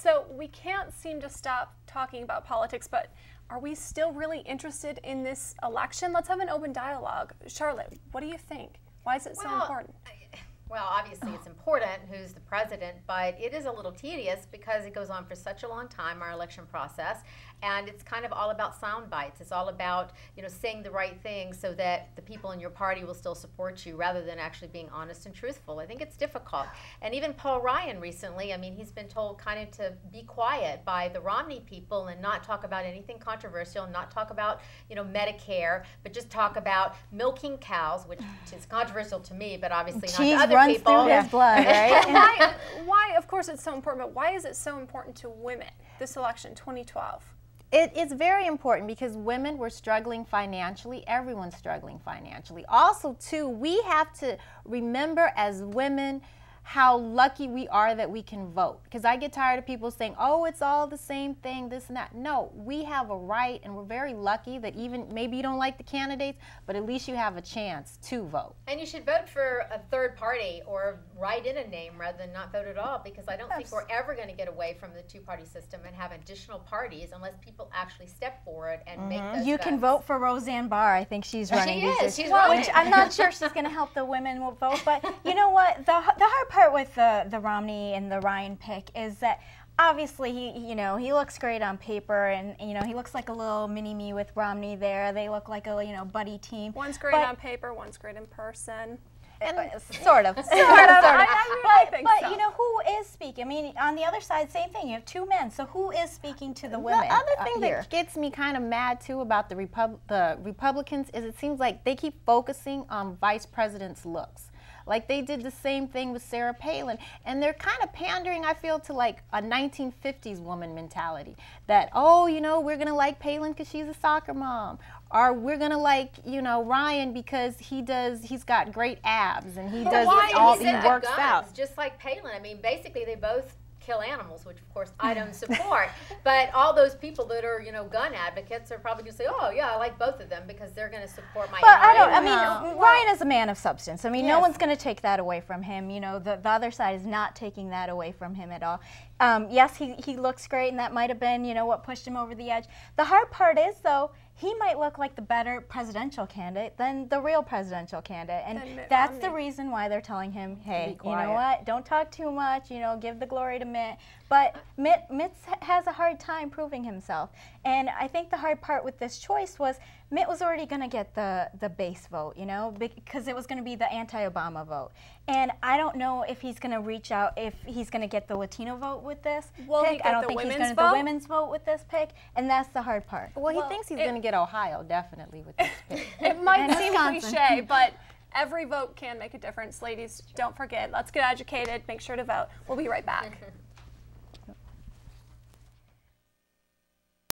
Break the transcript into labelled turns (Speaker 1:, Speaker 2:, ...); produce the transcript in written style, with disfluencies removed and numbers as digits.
Speaker 1: So we can't seem to stop talking about politics, but are we still really interested in this election? Let's have an open dialogue. Charlotte, what do you think? Why is it so important?
Speaker 2: Well, obviously it's important who's the president, but it is a little tedious because it goes on for such a long time, our election process, and it's kind of all about sound bites. It's all about, you know, saying the right thing so that the people in your party will still support you rather than actually being honest and truthful. I think it's difficult. And even Paul Ryan recently, I mean, he's been told kind of to be quiet by the Romney people and not talk about anything controversial, not talk about, you know, Medicare, but just talk about milking cows, which is controversial to me, but obviously not to other
Speaker 3: runs
Speaker 2: people.
Speaker 3: through his blood, right?
Speaker 1: Why, of course it's so important, but why is it so important to women, this election, 2012?
Speaker 3: It's very important because women were struggling financially. Everyone's struggling financially. Also, too, we have to remember as women how lucky we are that we can vote. Because I get tired of people saying, oh, it's all the same thing, this and that. No, we have a right, and we're very lucky that even maybe you don't like the candidates, but at least you have a chance to vote.
Speaker 2: And you should vote for a third party or write in a name rather than not vote at all, because I don't think we're ever going to get away from the two-party system and have additional parties unless people actually step forward and make those
Speaker 3: You
Speaker 2: votes.
Speaker 3: can vote for Roseanne Barr. I think she's running.
Speaker 2: She is. She's
Speaker 3: well,
Speaker 2: running.
Speaker 3: which I'm not sure she's going to help the women vote, but you know what? The hard part with the Romney and the Ryan pick is that obviously he looks great on paper, and he looks like a little mini me with Romney there. They look like a buddy team.
Speaker 1: One's great on paper, one's great in person.
Speaker 3: And sort of.
Speaker 1: I think so.
Speaker 3: But who is speaking? I mean, on the other side, same thing. You have two men. So who is speaking to the women?
Speaker 4: The other thing that gets me kind of mad too about the Republicans is it seems like they keep focusing on vice president's looks. Like they did the same thing with Sarah Palin, and they're kind of pandering, I feel, to like a 1950s woman mentality. That, oh, we're gonna like Palin because she's a soccer mom, or we're gonna like, Ryan because he's got great abs and he works out.
Speaker 2: Just like Palin. I mean, basically they both kill animals, which of course I don't support. But all those people that are, gun advocates are probably going to say, oh yeah, I like both of them because they're going to support my.
Speaker 3: But Ryan is a man of substance. I mean, no one's going to take that away from him. The other side is not taking that away from him at all. Yes, he looks great, and that might have been, what pushed him over the edge. The hard part is, though, he might look like the better presidential candidate than the real presidential candidate. And that's the reason why they're telling him, hey, you know what, don't talk too much, give the glory to Mitt. But Mitt has a hard time proving himself. And I think the hard part with this choice was Mitt was already going to get the base vote, because it was going to be the anti-Obama vote. And I don't know if he's going to reach out, if he's going to get the Latino vote with this pick. I don't think he's going to get the women's vote with this pick, and that's the hard part.
Speaker 4: Well, he thinks he's going to get Ohio, definitely, with this pick.
Speaker 1: It might seem cliche, but every vote can make a difference. Ladies, don't forget, let's get educated, make sure to vote. We'll be right back.